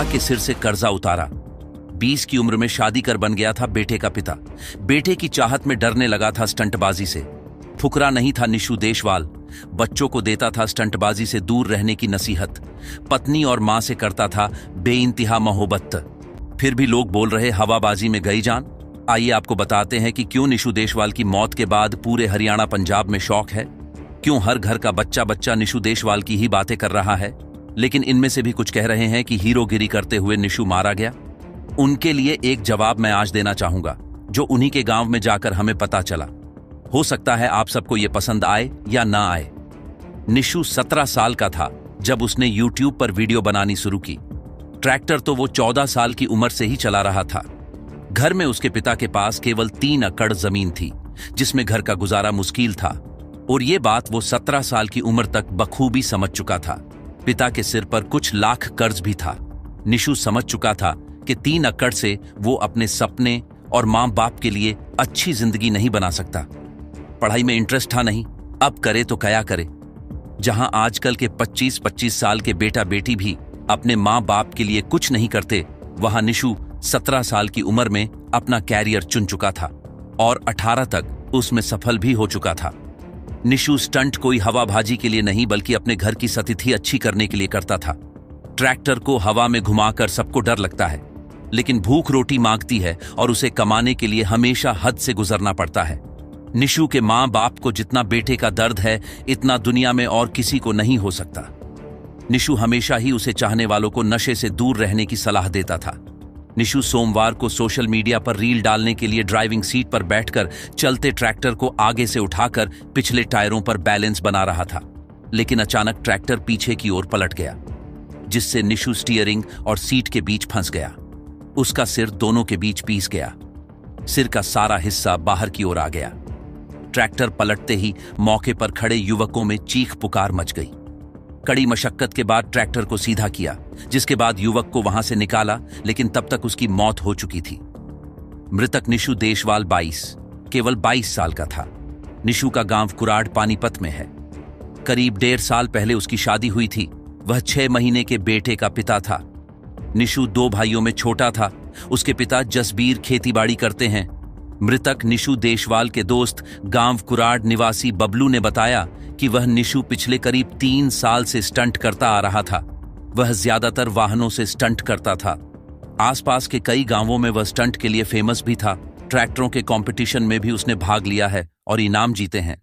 पिता के सिर से कर्जा उतारा। 20 की उम्र में शादी कर बन गया था बेटे का पिता। बेटे की चाहत में डरने लगा था स्टंटबाजी से। फुकरा नहीं था निशु देशवाल। बच्चों को देता था स्टंटबाजी से दूर रहने की नसीहत। पत्नी और मां से करता था बेइंतहा मोहब्बत। फिर भी लोग बोल रहे हवाबाजी में गई जान। आइए आपको बताते हैं कि क्यों निशु देशवाल की मौत के बाद पूरे हरियाणा पंजाब में शौक है। क्यों हर घर का बच्चा बच्चा निशु देशवाल की ही बातें कर रहा है। लेकिन इनमें से भी कुछ कह रहे हैं कि हीरोगिरी करते हुए निशु मारा गया। उनके लिए एक जवाब मैं आज देना चाहूंगा, जो उन्हीं के गांव में जाकर हमें पता चला। हो सकता है आप सबको यह पसंद आए या ना आए। निशु 17 साल का था जब उसने यूट्यूब पर वीडियो बनानी शुरू की। ट्रैक्टर तो वो 14 साल की उम्र से ही चला रहा था। घर में उसके पिता के पास केवल 3 एकड़ जमीन थी, जिसमें घर का गुजारा मुश्किल था। और ये बात वो 17 साल की उम्र तक बखूबी समझ चुका था। पिता के सिर पर कुछ लाख कर्ज भी था। निशु समझ चुका था कि 3 एकड़ से वो अपने सपने और मां बाप के लिए अच्छी जिंदगी नहीं बना सकता। पढ़ाई में इंटरेस्ट था नहीं, अब करे तो क्या करे। जहां आजकल के 25-25 साल के बेटा बेटी भी अपने मां बाप के लिए कुछ नहीं करते, वहां निशु 17 साल की उम्र में अपना कैरियर चुन चुका था और 18 तक उसमें सफल भी हो चुका था। निशु स्टंट कोई हवाबाजी के लिए नहीं, बल्कि अपने घर की स्थिति अच्छी करने के लिए करता था। ट्रैक्टर को हवा में घुमाकर सबको डर लगता है, लेकिन भूख रोटी मांगती है और उसे कमाने के लिए हमेशा हद से गुजरना पड़ता है। निशु के मां बाप को जितना बेटे का दर्द है, इतना दुनिया में और किसी को नहीं हो सकता। निशु हमेशा ही उसे चाहने वालों को नशे से दूर रहने की सलाह देता था। निशु सोमवार को सोशल मीडिया पर रील डालने के लिए ड्राइविंग सीट पर बैठकर चलते ट्रैक्टर को आगे से उठाकर पिछले टायरों पर बैलेंस बना रहा था। लेकिन अचानक ट्रैक्टर पीछे की ओर पलट गया, जिससे निशु स्टीयरिंग और सीट के बीच फंस गया। उसका सिर दोनों के बीच पीस गया। सिर का सारा हिस्सा बाहर की ओर आ गया। ट्रैक्टर पलटते ही मौके पर खड़े युवकों में चीख पुकार मच गई। कड़ी मशक्कत के बाद ट्रैक्टर को सीधा किया, जिसके बाद युवक को वहां से निकाला, लेकिन तब तक उसकी मौत हो चुकी थी। मृतक निशु देशवाल केवल 22 साल का था। निशु का गांव कुराड़ पानीपत में है। करीब 1.5 साल पहले उसकी शादी हुई थी। वह 6 महीने के बेटे का पिता था। निशु 2 भाइयों में छोटा था। उसके पिता जसबीर खेतीबाड़ी करते हैं। मृतक निशु देशवाल के दोस्त गांव कुराड़ निवासी बबलू ने बताया कि वह निशु पिछले करीब 3 साल से स्टंट करता आ रहा था। वह ज्यादातर वाहनों से स्टंट करता था। आसपास के कई गांवों में वह स्टंट के लिए फेमस भी था। ट्रैक्टरों के कंपटीशन में भी उसने भाग लिया है और इनाम जीते हैं।